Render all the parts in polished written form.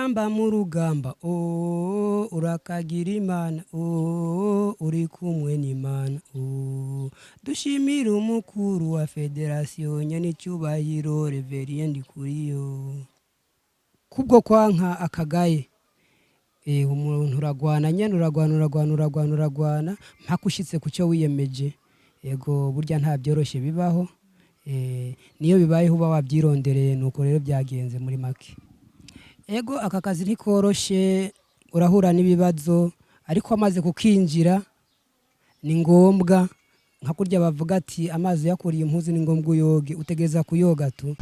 urugamba mu rugamba urakagira imana uri kumwe n'imana dushimira umukuru wa federasiyo nyanicyubahiro reveriendi kuriyo kubwo kwanka akagaye umuntu uragwana nyene uragwana mpaka ushitse ku cyo wiyemeje yego burya nta byoroshye bibaho niyo bibaye uba wabyirondereye nuko rero byagenze muri make ego aka kazi ntikoroshe urahura n'ibibazo ariko amaze kukinjira ni ngombwa nka kurya bavuga ati amazi yakuriye impuzu ni ngombwa uyoge utegeza kuyoga tu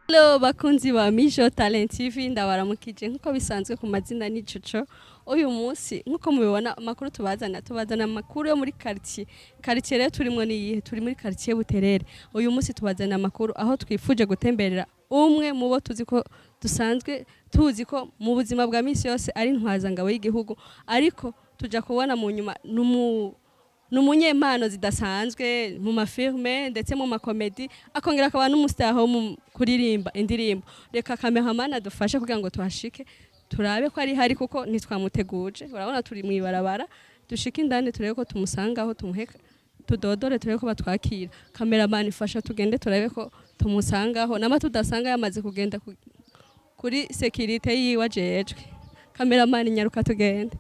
Hello bakunzi ba Mijo Talent TV ndabaramukije nkuko bisanzwe ku mazina n'icoco uyu munsi nkuko mubibona amakuru tubazana amakuru yo muri quartier rero turimo ni turi muri quartier Buterere uyu munsi tubazana amakuru aho twifuje gutemberera umwe mubo tuziko dusanzwe tuziko mu buzima bwa misi yose ari ntwaza ngabo y'igihugu ariko tuja kubona mu nyuma umunyempano zidasanzwe mu mafilme ndetse mu makomedi akongera akaba n'umustar mu kuririmba indirimbo reka cameraman adufashe kugira ngo tuhashike turabe ko ari hari kuko ntitwamuteguje urabona turi mu ibarabara dushike indani turebe ko tumusangaho tumuheka tudodore turebe ko batwakira cameraman ifasha tugende turabe ko tumusangaho nama tudasanga yamaze kugenda kuri security yiwa jejwe cameraman nyaruka tugende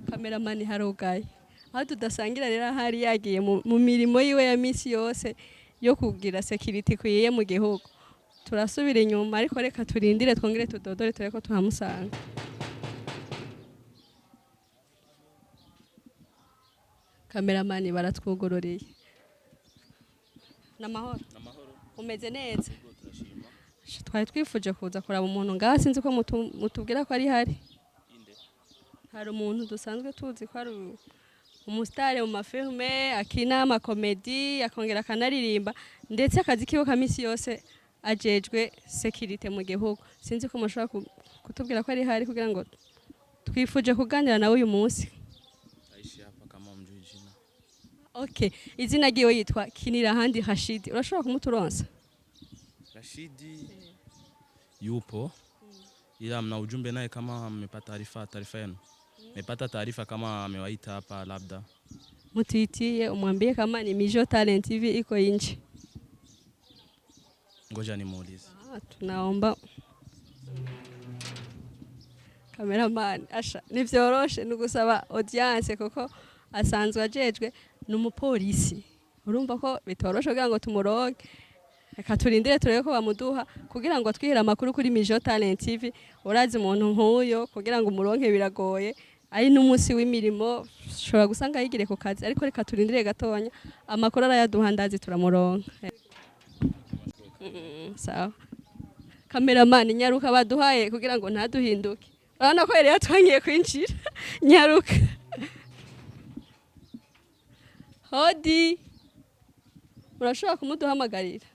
cameraman harugaye aho tudasangira rero hari yagiye mu mirimo yiwe ya misi yose yo kugira security kuyiye mu gihugu turasubira inyuma ariko reka turindire twongere tudodore tureko tuhamusanga cameraman baratwugororeye namahoro umeze neza twari twifuje kuza kuraba umuntu ngaha sinzi ko mutubwira ko ari hari hari umuntu dusanzwe tuzi ko ari umustar mu mafilme akina amakomedi akongera kanaririmba ndetse akazi kiwe kamisi yose ajejwe security mu gihugu sinzi ko mushobora kutubwira ko ari hari kugira ngo twifuje kuganira nawe uyu munsi aishi hapa kama mjui jina okay izina giwe yitwa Kinira handi Hashidi urashobora kumuturonsa Rashidi yupo ila mna ujumbe naye kama amepata taarifa yenu nimepata taarifa kama amewaita hapa labda mutitie umwambie kama ni Mijo Talent TV iko nje ngoja nimuulize tunaomba cameraman asha nivyoroshe nugusaba audience kuko asanzwe ajejwe n'umupolisi urumva ko bitoroshe kugira ngo tumuroge reka turindire turebe ko bamuduha kugira ngo twihira amakuru kuri Mijo Talent TV urazi umuntu nk'uyo kugira ngo umuronke biragoye ari n'umunsi w'imirimo shobora gusanga yigire ku kazi ariko reka turindire gatonya amakuru arayaduhandazi turamuronka sawa cameraman nyaruka baduhaye kugira ngo ntaduhinduke urabona ko yari yatwangiye kwinjira nyaruka hodi urashobora kumuduhamagarira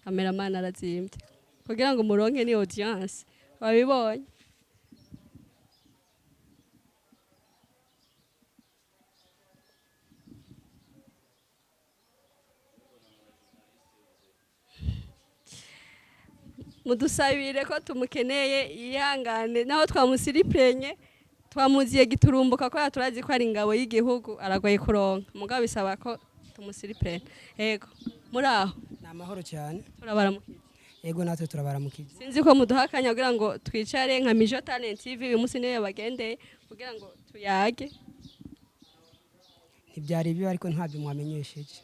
cameraman arazimbye kugira ngo muronke ni audience wabibonye mudusabire ko tumukeneye yihangane naho twamusiripenye twamuziye giturumbuka ko yaturazi ko ari ingabo y'igihugu aragoye kuronka mugabo bisaba ko tumusiripene yego muri aho namahoro cyane turabaramukije yego natwe turabaramukije sinzi ko muduhakanya kugira ngo twicare nka Mijo Talent TV uyu munsi niyo yagendeye kugira ngo tuyage ntibyari bibi ariko ntabyo mwamenyesheje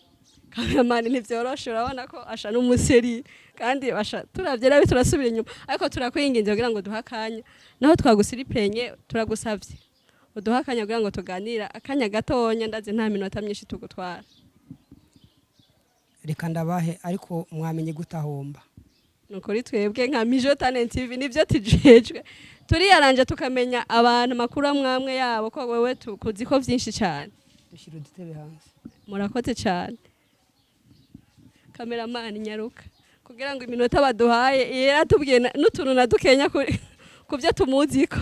cameraman ntivyoroshe urabona ko asha n'umuseri kandi basha turavye nabi turasubira inyuma ariko turakwinginze kugira ngo duhakanya naho twagusiripenye turagusavye uduhakanya kugira ngo tuganira akanya gatonya ndaze nta minota myinshi tugutwara reka ndabahe ariko mwamenye gutahomba nukuri twebwe nka Mijo Talent TV nivyo tujejwe turiyaranje tukamenya abantu makuru amwamwe yabo ko wewe tukuzi ko vyinshi cyane dushyira udutebe hanze murakoze cyane cameraman nyaruka kugira ngo iminota baduhaye yaratubwiye n'utuntu nadukenya kubyo tumuziko.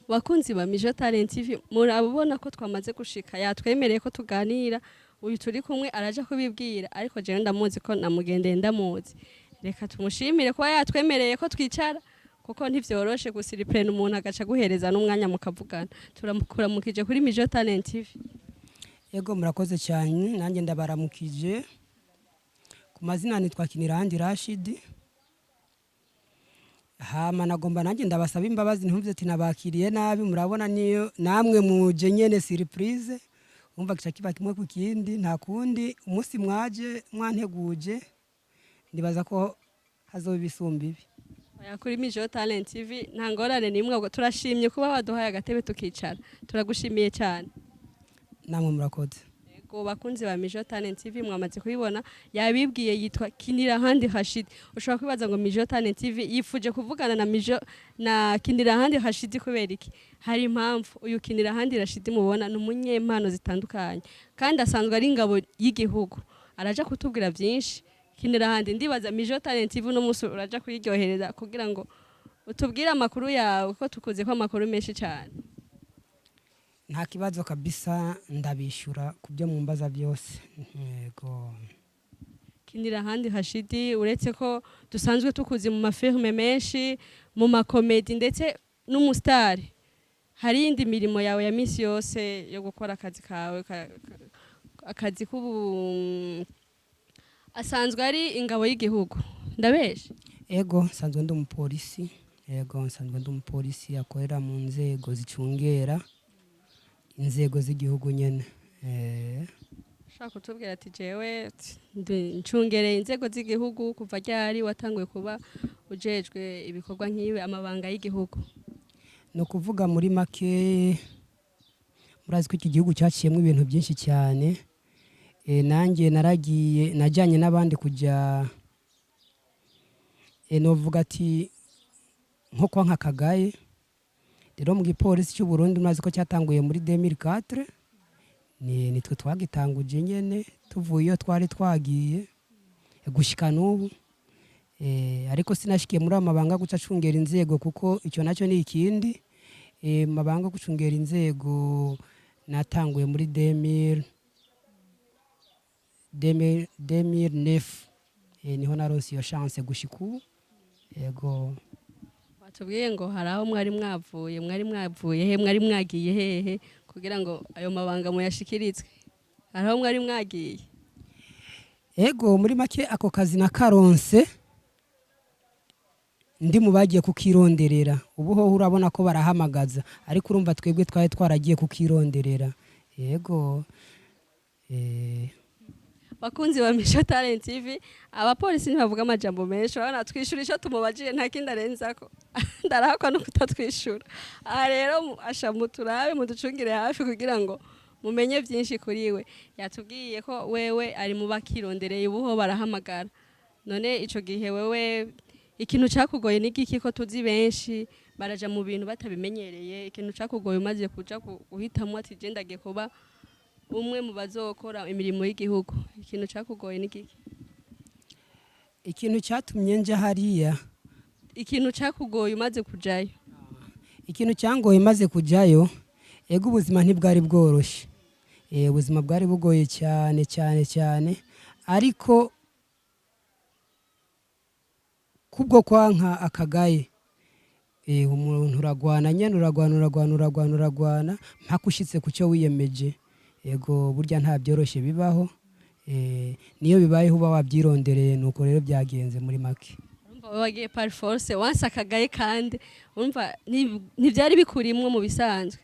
Bakunzi ba Mijo Talent TV murabona ko twamaze gushika yatwemereye ko tuganira uyu turi kumwe araja kubibwira ariko je ndamuzi ko namugendeye ndamuzi reka tumushimire ko yatwemereye ko twicara kuko ntivyoroshe gusiriprena umuntu agaca guhereza n'umwanya mukavugana turamukuramukije kuri Mijo Talent TV. Yego murakoze cyane nanjye ndabaramukije ku mazina nitwa Kinirandi Rashidi. Hama nagomba nanjye ndabasaba imbabazi ntumvye ati nabakiriye nabi murabona niyo namwe muje nyene surprise umva kica kiba kimwe ku kindi nta kundi umunsi mwaje mwanteguje ndibaza ko hazoba ibisumbibi. Kuri Mijo Talent TV nta ngorane nimwe ubwo turashimye kuba waduhaye agatebe tukicara turagushimiye cyane. Namwe murakoze. Bakunzi ba Mijo Talent TV mwamaze kubibona yabibwiye yitwa Kinirahandi Rashid. Ushobora kwibaza ngo Mijo Talent TV yifuje kuvugana na Mijo na Kinirahandi Rashid kubera iki? Hari impamvu uyu Kinirahandi Rashid mubona n'umunyempano zitandukanye kandi asanzwe ari ingabo y'igihugu. Araja kutubwira byinshi. Kinirahandi ndibaza Mijo Talent TV no musi uraja kuyiryohereza kugira ngo utubwire amakuru yawe ko tukuze ko amakuru menshi cyane. Nta kibazo kabisa ndabishura kubyo mumbaza byose. Yego. Kinirahandi Rashid uretse ko dusanzwe tukuzi mu mafilme menshi mu makomedi ndetse n'umustar hari indi mirimo yawe ya misi yose yo gukora akazi kawe akazi kubu asanzwe ari ingabo y'igihugu ndabeshe. Yego sanzwe ndi umupolisi. Yego sanzwe ndi umupolisi akorera mu nzego zicungera inzego z'igihugu nyene. Shaka kutubwira ati jewe ncungereye inzego z'igihugu kuva ryari watanguye kuba ujejwe ibikorwa nk'ibi amabanga y'igihugu? No kuvuga muri make murazi ko iki gihugu cyaciyemo ibintu byinshi cyane. Nanjye naragiye najyanye n'abandi kujya novuga ati nko kwa nkakagaye rero mu gipolisi cy'u Burundi murazi ko cyatanguye muri 2004 nitwe twagitanguje nyene tuvuye iyo twari twagiye gushika n'ubu. Ariko sinashikiye muri amabanga guca cungera inzego kuko icyo nacyo ni ikindi. Mabanga gucungera inzego natanguye muri 2009 niho naronse iyo chance gushika ubu. Yego. Tubwiye ngo hari aho mwari mwavuye he mwari mwagiye hehe kugira ngo ayo mabanga muyashikirizwe? Hari aho mwari mwagiye? Ego muri make ako kazi na karonse ndi mubagiye kukironderera. Ubu ho urabona ko barahamagaza ariko urumva twebwe twaye twaragiye kukironderera. Yego. Bakunzi ba Mijo Talent TV abapolisi ntibavuga amajambo menshi urabona twishura icyo tumubajije nta kindi arenzako ndarahakwa no kutatwishura. Aha rero asha muturabe muducungire hafi kugira ngo mumenye byinshi kuri we. Yatubwiye ko wewe ari mu bakirondereye ubuho barahamagara. None ico gihe wewe ikintu cakugoye n'igiki ko tuzi benshi baraja mu bintu batabimenyereye? Ikintu cakugoye umaze kuja guhitamo ati je ndagiye kuba umwe mu bazokora imirimo y'igihugu, ikintu cakugoye n'igiki? Ikintu cyatumye nje hariya. Ikintu cakugoye umaze kujayo? Ikintu cyangoye maze kujayo ego ubuzima ntibwari bworoshe. Ubuzima bwari bugoye cyane ariko kubwo kwanka akagaye umuntu uragwana nyene uragwana mpaka ushitse ku cyo wiyemeje. Ego burya nta byoroshye bibaho. Niyo bibaye uba wabyirondereye nuko rero byagenze muri make. Urumva wagiye par force wansa akagaye kandi urumva ntibyari bikurimwe mu bisanzwe?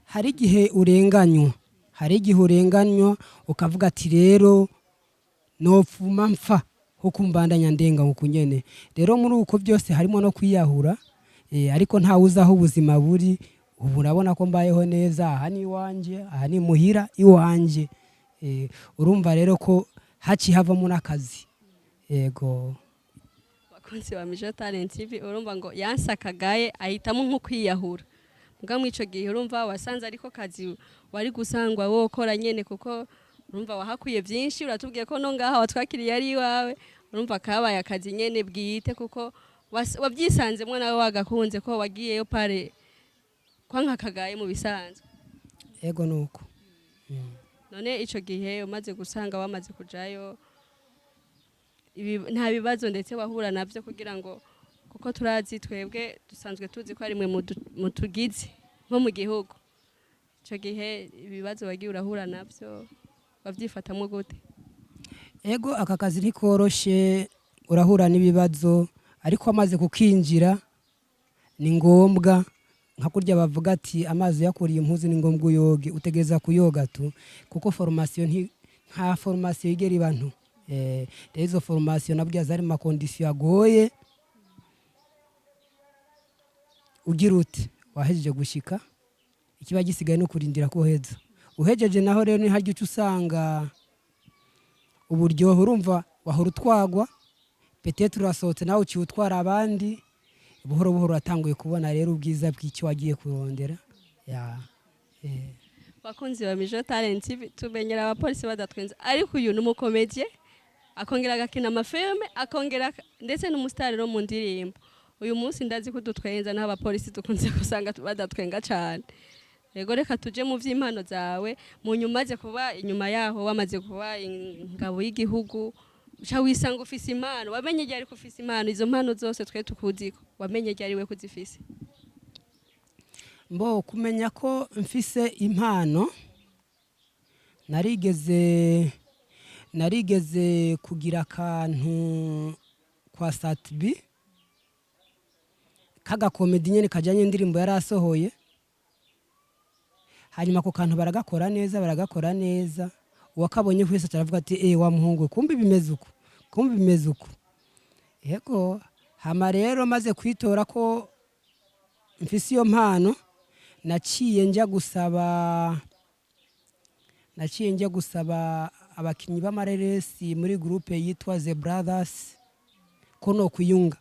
Hari igihe urenganywa ukavuga ati rero nopfuma mpfa ho kumbandanya ndenga nkunyene. Rero muri uko byose harimo no kwiyahura ariko nta uzaho ubuzima buri. Ubu urabona ko mbayeho neza aha ni iwanje aha ni muhira iwanje. Urumva rero ko haci havamo n'akazi. Yego. bakunzi ba Mijo Talent TV urumva ngo yansakagaye ahitamo nko kwiyahura mbwa mu ico gihe urumva wasanze ariko kazi wari gusangwa wokora nyene kuko urumva wahakuye byinshi uratubwiye ko no ngaha watwakiriye ari iwawe urumva kabaye akazi nyene bwite kuko wabyisanzemwe nawe wagakunze ko wagiyeyo pare kwanka kagaye mu bisanzwe ego nuko none ico gihe umaze gusanga wamaze kujayo nta bibazo ndetse wahura navyo kugira ngo kuko turazi twebwe dusanzwe tuzi ko ari mwe mutugize nko mu gihugu ico gihe ibibazo wagiye urahura navyo wavyifatamwe gute ego aka kazi ntikoroshe urahura n'ibibazo ariko amaze kukinjira ni ngombwa nka kurya bavuga ati amazi yakuriye impuzu ni ngombwa uyoge utegeza kuyoga tu kuko formation nta formation igera ibantu izo formation nabwo zari ma condition agoye ugira uti wahejeje gushika ikiba gisigaye no kurindira koheza uhejeje naho rero ni haryo usanga uburyohe urumva wahora utwagwa peut-être urasohotse nawe uciye utwara abandi buhoro buhoro atanguye kubona rero ubwiza bw'icyo wagiye kurondera bakunzi ba Mijo Talent tumenyera abapolisi badatwenza ariko uyu numukomedie akongera agakina amafilme akongera ndetse n'umustar no mu ndirimbo uyu munsi ndazi ko dutwenza n'abapolisi dukunze gusanga badatwenga cyane rego reka tuje mu vy'impano zawe mu nyumaze kuba inyuma yaho wamaze kuba ingabo y'igihugu uca wisanga ufise impano wamenye ryari ko ufise impano izo mpano zose twe tukuziko wamenye ryari we kuzifise mbo kumenya ko mfise impano narigeze kugira akantu kwa Satbi kaga comedy nyene kajanye indirimbo yarasohoye hanyuma ko kantu baragakora neza uwakabonye kwese caravuga ati wa muhungu kumbi bimeze uko yego hama rero maze kwitora ko mfise iyo mpano naciye njya gusaba abakinyi b'amareresi muri groupe yitwa The Brothers ko no kuyunga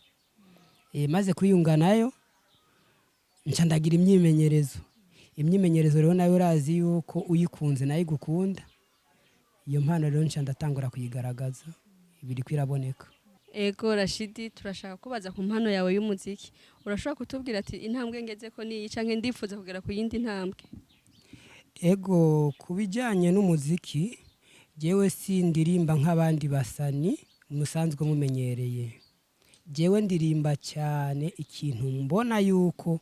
maze kuyunga nayo nca ndagira imyimenyerezo rero nayo urazi yuko uyikunze nayo igukunda iyo mpano rero nca ndatangura kuyigaragaza ibiri kwiraboneka ego Rashidi turashaka kubaza ku mpano yawe y'umuziki urashobora kutubwira ati intambwe ngeze ko ni canke ndifuza kugera ku yindi ntambwe ego kubijanye n'umuziki jewe sindirimba nk'abandi basani musanzwe mumenyereye jewe ndirimba cyane ikintu mbona yuko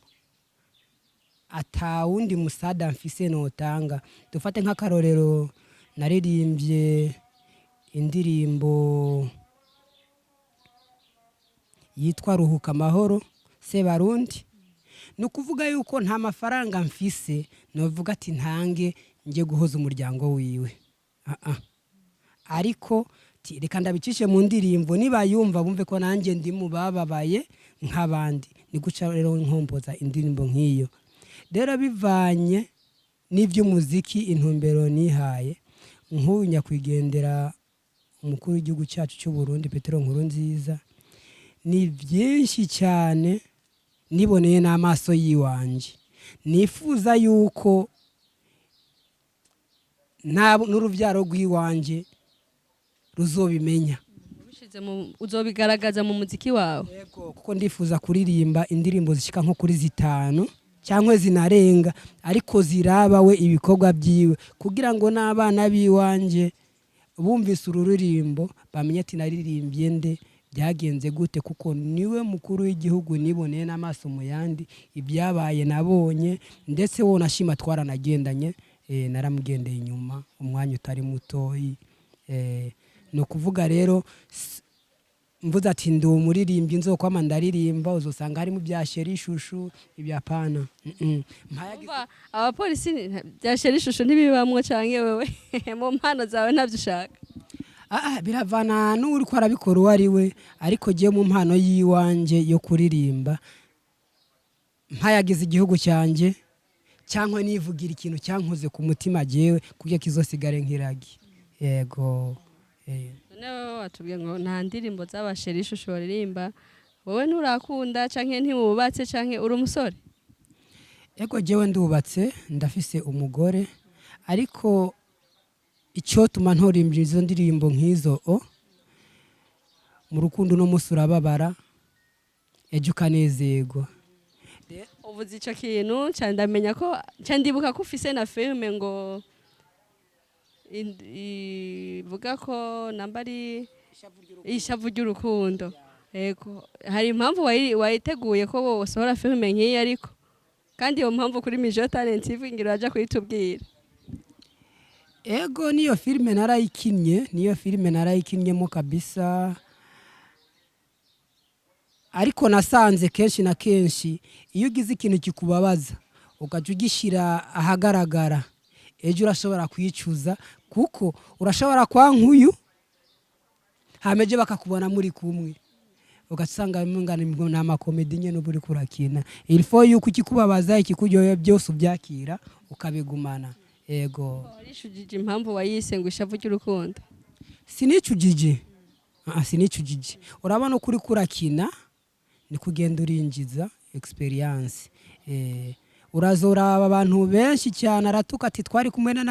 atawundi musada mfise notanga dufate nk'akarorero naririmbye indirimbo yitwa Ruhuka Amahoro Sebarundi nukuvuga yuko nta mafaranga mfise novuga ati ntange nje guhoza umuryango wiwe ariko reka ndabicishe mu ndirimbo nibayumva bumve ko nanjye ndi mu bababaye nk'abandi ni guca rero nkomboza indirimbo nk'iyo rero bivanye n'ivy'umuziki intumbero nihaye nk'uyu nyakwigendera umukuru w'igihugu cyacu cy'u Burundi Petero Nkurunziza ni byinshi cyane niboneye n'amaso yiwanje nifuza yuko n'uruvyaro rw'iwanje ruzobimenya uzobigaragaza mu muziki wawe yego kuko ndifuza kuririmba indirimbo zishika nko kuri 5 cyangwa zinarenga ariko zirabawe ibikorwa byiwe kugira ngo n'abana biwanje bumvise ururirimbo bamenye ati naririmbye nde byagenze gute kuko niwe mukuru w'igihugu niboneye n'amaso mu yandi ibyabaye nabonye ndetse wo nashima twaranagendanye naramugendeye inyuma umwanya utari mutoyi no kuvuga rero mvuze ati ndi umuririmbyi nzokwama ndaririmba uzosanga harimo byasheri ishushu ibyapana abapolisi byasheri ishushu ntibibamwe canke wewe mu mpano zawe ntabyo ushaka biravana n'uri ko arabikora uwo ari we ariko giye mu mpano yiwanje yo kuririmba mpayagize igihugu cyanjye cyangwa nivugira ikintu cyankoze ku mutima jewe kugira kizosigare nk'iragi yego noneho watubwiye ngo nta ndirimbo z'abasherisho ushobora wowe nturakunda canke ntiwubatse canke uri umusore? Ego jewe ndubatse ndafise umugore ariko icyo tuma ntorimba izo ndirimbo nk'izo mu rukundo no musi urababara ejo ukanezerwa. Uvuze ico kintu ndamenya ko ndibuka ko ufise na filme ngo ivuga ko nambari ishavu ry'urukundo. Ego hari impamvu wayiteguye ko wosohora filme nk'iyi ariko kandi iyo mpamvu kuri Mijo Talent TV ngira aja kuyitubwira? Ego niyo filme narayikinnyemo kabisa, ariko nasanze kenshi na kenshi iyo ugize ikintu kikubabaza ugaca ugishyira ahagaragara ejo urashobora kwicuza, kuko urashobora kwa nkuyu hameje bakakubona muri kumwe ugasanga ni amakomedi nyene uba uriko urakina. Il faut yuko ikikubabaza ikikuryoheye byose ubyakira ukabigumana. Ego warishujije impamvu wayise ngo ishavu ry'urukundo? Sinicujije, sinicujije. Urabona ukuri kurakina ni kugenda urinjiza experience. Urazora abantu benshi cyane aratuka ati twari kumwe na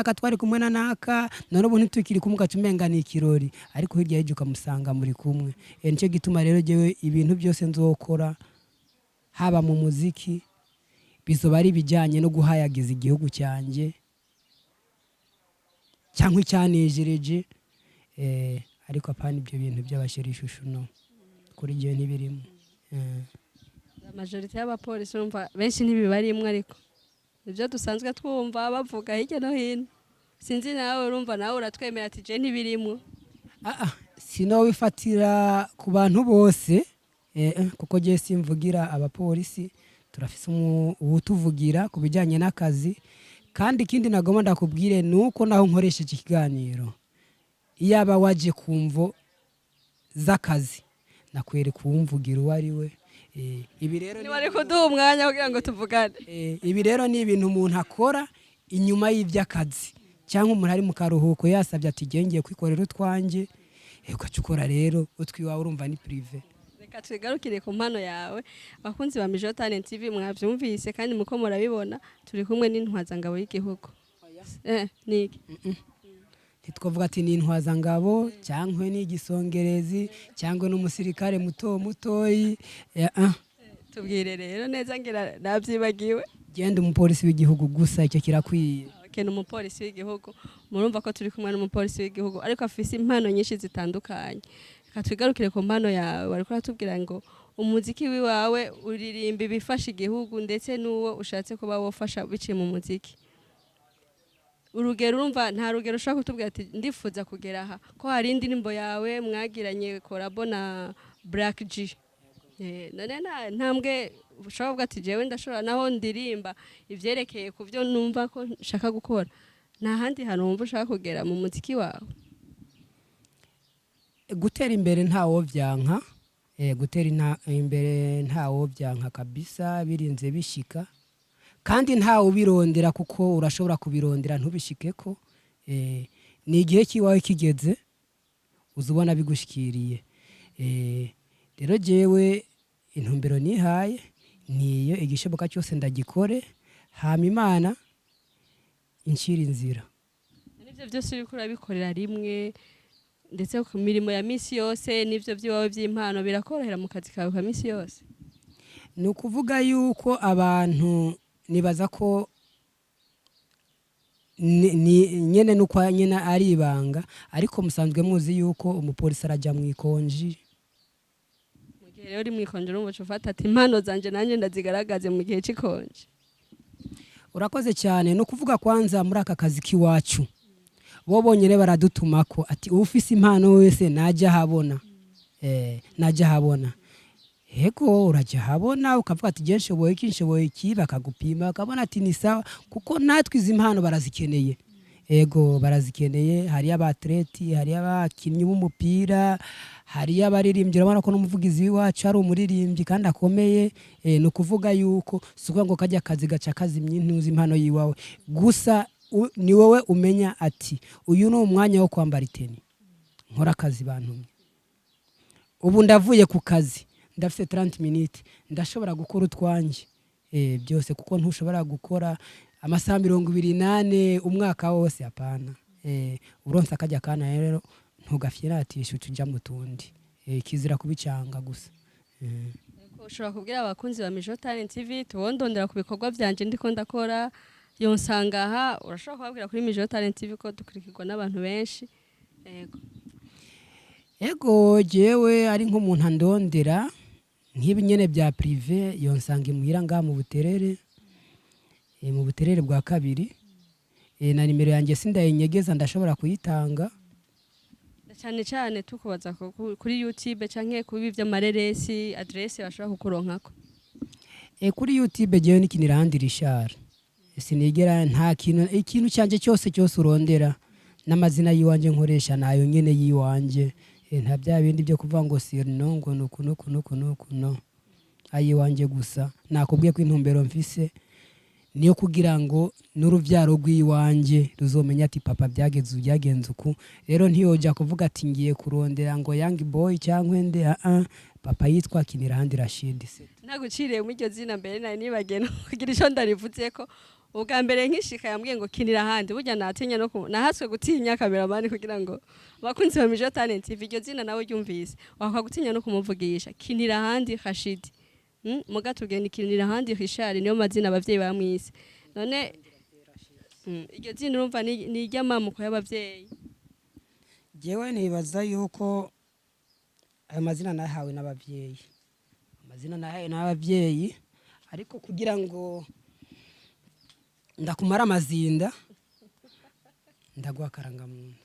naka none ubu ntitukiri kumwe umenga ni ikirori, ariko hirya y'ejo ukamusanga muri kumwe. Nicyo gituma rero jewe ibintu byose nzokora haba mu muziki bizoba ari bijyanye no guhayagiza igihugu cyanjye cyangwa icyanejereje, ariko apana ibyo bintu by'abasherishushu no kuri jewe ntibirimo. Majorite y'abapolisi urumva benshi ntibibarimwe, ariko nibyo dusanzwe twumva bavuga hirya no hino. Sinzi nawe urumva nawe uratwemera ati je ntibirimwe? Sinowifatira ku bantu bose, kuko je simvugira abapolisi, turafise ubutuvugira ku bijyanye n'akazi. Kandi ikindi nagomba ndakubwire nuko naho nkoresheje ikiganiro iyaba waje kumvo z'akazi nakwereka uwumvugira uwo ari we. Ibi rero ni wari kuduha umwanya kugira ngo tuvugane. Ibi rero ni ibintu umuntu akora inyuma y'iby'akazi, cyangwa umuntu ari mu karuhuko yasabye ati ngiye kwikorera utwanjye, ugaca ukora rero utwiwawe urumva ni privé. Reka twigarukire ku mpano yawe. Abakunzi ba Mijo Talent TV mwabyumvise kandi muko murabibona turi kumwe n'intwazangabo y'igihugu. Niki ntitwavuga ati ni intwazangabo cyangwa ni igisongerezi cyangwa n'umusirikare mutoyi. Tubwire rero neza ngira nabyibagiwe. Genda umupolisi w'igihugu gusa, icyo kirakwiye. Okay, n'umupolisi w'igihugu. Murumva ko turi kumwe n'umupolisi w'igihugu ariko afise impano nyinshi zitandukanye. Reka twigarukire ku mpano yawe. Bariko batubwira ngo umuziki wiwawe uririmba bifasha igihugu ndetse n'uwo ushatse kuba wofasha biciye mu muziki. Urugero urumva nta rugero ushaka kutubwira ati ndifuza kugera aha ko hari indirimbo yawe mwagiranye collabo na Black G? None ntambwe ushaka kuvuga ati jewe ndashobora naho ndirimba ivyerekeye ku byo numva ko nshaka gukora, nta handi hantu wumva ushaka kugera mu muziki wawe? Gutera imbere ntawo byanka, gutera imbere ntawo byanka kabisa, birinze bishika kandi ntawe ubirondera, kuko urashobora kubirondera ntubishikeko. Ni igihe kiwawe kigeze uzubona bigushikiriye. Rero jewe intumbero nihaye niyo igishoboka cyose ndagikore, hama Imana inshira inzira. Nivyo byose uri kurabikorera rimwe ndetse ku mirimo ya misi yose nivyo byiwawe by'impano birakorohera mu kazi kawe ka misi yose? Ni ukuvuga yuko abantu nibaza ko nyene nuko nyene ari ibanga, ariko musanzwe muzi yuko umupolisi arajya mu ikonji. Mu gihe rero uri mu ikonji urumva ufata ati impano zanje nanjye ndazigaragaze mu gihe cy'ikonji. Urakoze cyane. No kuvuga kwanza muri aka kazi kiwacu bo bonyene baradutumako ati ufise impano wese najya habona. Najya habona. Ego urajya habona ukavuga ati je nshoboye iki bakagupima bakabona ati ni sawa, kuko natwe izi impano barazikeneye. Ego barazikeneye. Hari abatleti, hari abakinnyi b'umupira, hari abaririmbyi. Urabona ko n'umuvugizi wacu ari umuririmbyi kandi akomeye. No kuvuga yuko suko ngo kajya kazi gaca kazi imyintuzi impano yiwawe gusa ni wowe umenya ati uyu no umwanya wo kwambara iteni, nkora akazi bantumye. Ubu ndavuye ku kazi ndafite 30 minutes ndashobora gukora utwanje byose kuko ntushobora gukora amasaha 28 umwaka wose apana. Uronse akajya kana rero ntugafyiratisha ucuja mu tundi kizira kubicanga gusa. Ushobora kubwira abakunzi ba Mijo Talent TV tubondondera ku bikorwa byanje ndiko ndakora yonsanga aha, urashobora kubabwira kuri Mijo Talent TV ko dukurikirwa n'abantu benshi. Ego jewe ari nk'umuntu andondera nk'ibi nyene bya privé yonsanga imuhira ngaha mu Buterere, mu Buterere bwa kabiri. Na nimero yanjye sindayinyegeza ndashobora kuyitanga. Cyane cyane tukubaza kuri YouTube canke kubi vy'amareresi adresse bashobora kukuronkako. Kuri YouTube jewe nikinirahandi Richard. Sinigera nta ikintu cyanje cyose urondera n'amazina yiwanje nkoresha nayo nyene yiwanje. Nta bya bindi byo kuvuga ngo sirno ngo no ayi wanje gusa nakubwiye ko intumbero mfise niyo kugira ngo n'uruvyaro rw'iwanje ruzomenya ati papa byagenze uku. Rero ntiyoja kuvuga ati ngiye kurondera ngo young boy cyangwa nde papa yitwa Kinirahandi Rashid. Naguciriye mu iryo zina mbere nari nibageno kugira ico ndarivuze ko ubwa mbere nkishika yambwiye ngo Kinirahandi burya natinya no nahatswe gutinya kameramani kugira ngo abakunzi ba Mijo Talent TV iryo zina nawe ryumvise wakagutinya no kumuvugisha Kinirahandi Rashid. Muga tugenda Kinirahandi Richard niyo mazina abavyeyi bamwise. None iryo zina urumva ni iry'amamuko y'abavyeyi. Jewe nibaza yuko ayo mazina nahawe n'abavyeyi. Amazina nahawe n'abavyeyi ariko kugira ngo ndakumara amazinda ndaguha karangamuntu.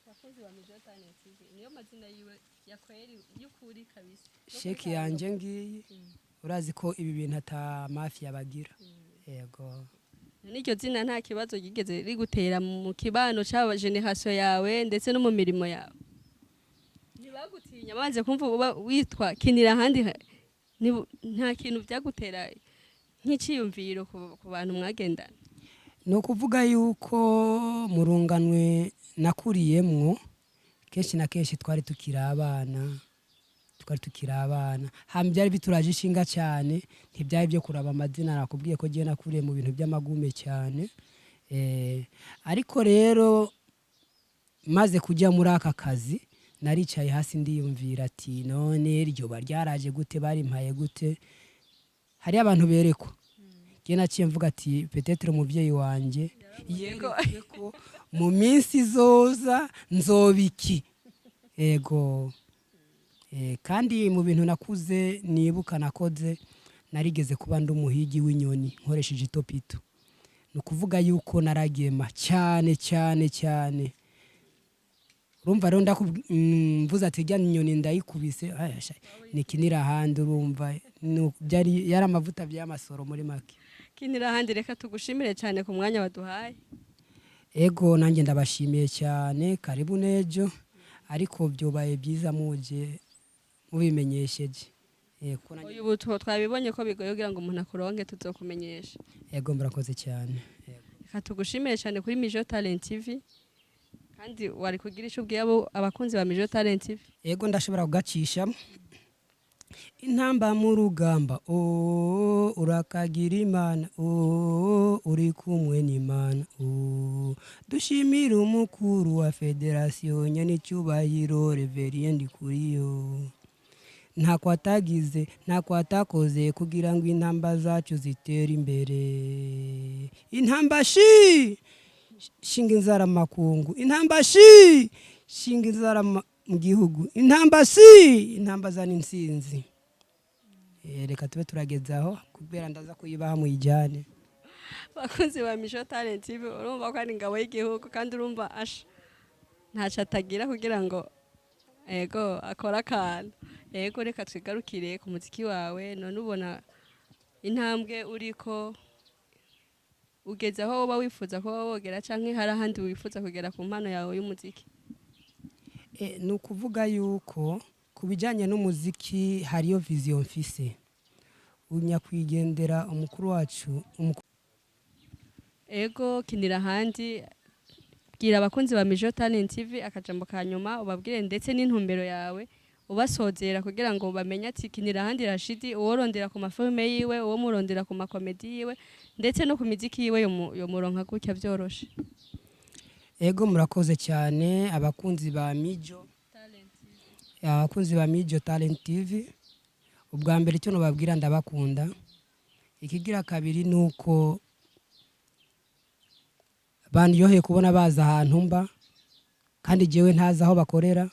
Abakunzi ba Mijo Talent TV niyo mazina yiwe yakweri y'ukuri kabisa. Sheki yanje ngiyi urazi ko ibi bintu ata mafia bagira. Yego. N'iryo zina nta kibazo gigeze rigutera mu kibano cy'aba generation yawe ndetse no mu mirimo yawe. Ntibagutinya banze kumva uba witwa Kinirahandi nta kintu byagutera nk'iciyumviro ku bantu mwagendana. No kuvuga yuko murunganwe nakuriyemwo kenshi na kenshi twari tukiri abana. Byari bituraje ishinga cyane ntibyari byo kuraba amazina nakubwiye ko giye nakuriye mu bintu by'amagume cyane. Ariko rero maze kujya muri aka kazi naricaye hasi ndiyumvira ati none iryo baryaraje gute barimpaye gute. Hari abantu berekwa giye naciye mvuga ati peut-être umuvyeyi wanje yego ko mu minsi zoza nzobiki. Ego. Kandi mu bintu nakuze nibuka nakoze narigeze kuba ndumuhigi w'inyoni nkoresheje itopito. Nukuvuga yuko naragema cyane. Urumva rero ndakuvumvuza ati jya inyoni ndayikubise ni Kinirahandi urumva byari yari amavuta by'amasoro muri make. Kinirahandi reka tugushimire cyane ku mwanya waduhaye. Ego nanjye ndabashimiye cyane karibu nejo ariko byobaye byiza muje mubimenyesheje. Ubu twabibonye ko bigoye kugira ngo umuntu akuronke tuzokumenyesha. Ego murakoze cyane. Reka tugushimire cyane kuri Mijo Talent TV kandi wari kugira icyo ubwiye abakunzi ba Mijo Talent TV. Ego ndashobora kugacisha intamba mu rugamba urakagira Imana uri kumwe n'Imana dushimira umukuru wa federation nyanicyubahiro Reverend Kuriyo nta kwatagize nta kwatakoze kugira ngo intamba zacu zitere imbere. Intamba shinga inzara makungu, intamba shinga inzara mugihugu, intamba zana insinzi. Reka tube turagezaho kubera ndaza kuyibaha mu ijane. Bakunzi ba Mijo Talent TV urumva ko ari ingabo y'igihugu kandi urumva ntaca atagira kugira ngo ego akora akantu. Ego reka twigarukire ku muziki wawe. None ubona intambwe uriko ugeze aho uba wifuza ko wogera canke hari ahandi wifuza kugera ku mpano yawe y'umuziki? Nukuvuga yuko kubijanye n'umuziki hariyo vision mfise unyakwigendera umukuru wacu Ego Kinirahandi bwira abakunzi ba Mijo Talent TV akajambo kanyuma ubabwire ndetse n'intumbero yawe ubasozera kugira ngo bamenye ati kinira ahandi Rashidi uworondera ku mafilme yiwe uwo murondera ku makomedi yiwe ndetse no ku miziki yiwe yo muronka gutya byoroshe. Ego murakoze cyane abakunzi ba Mijo Talent TV. Ubwa mbere cyo nubabwira ndabakunda. Ikigira kabiri nuko banyoheye kubona baza ahantu mba kandi jewe ntaza aho bakorera.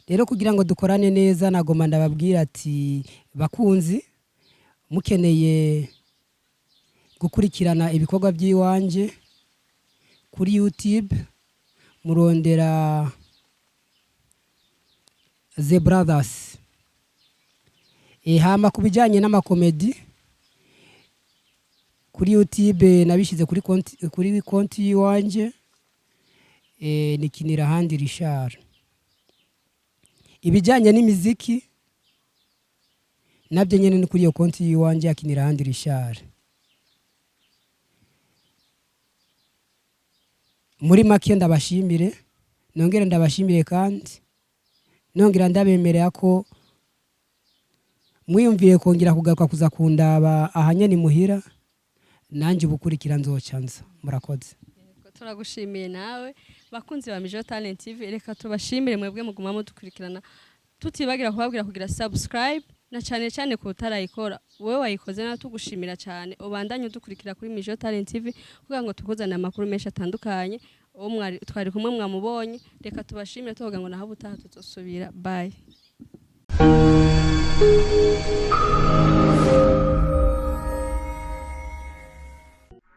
Rero kugira ngo dukorane neza nagoma ndababwira ati bakunzi mukeneye gukurikirana ibikorwa by'iwanje kuri YouTube murondera The Brothers. Hama kubijanye n'amakomedi kuri YouTube nabishize kuri konti yiwanje nikinira handi Richard. Ibijanye n'imiziki nabyo nyene ni kuri iyo konti yiwanje akinira handi Richard. Muri make ndabashimire nongere ndabashimire kandi nongera ndabemerera ko mwiyumviye kongera kugaruka kuza kundaba ahanye ni muhira nanje ubukurikira nzocanza. Murakoze. Turagushimiye nawe bakunzi ba Mijo Talent TV. Reka tubashimire mwebwe muguma mudukurikirana tutibagira kubabwira kugira subscribe na cyane kutarayikora wewe wayikoze na tugushimira cyane ubandanye udukurikira kuri Mijo Talent TV kugira ngo tukuzane amakuru menshi atandukanye twari kumwe mwamubonye. Reka tubashimire tuvuga ngo naho butaha tutosubira. Bye.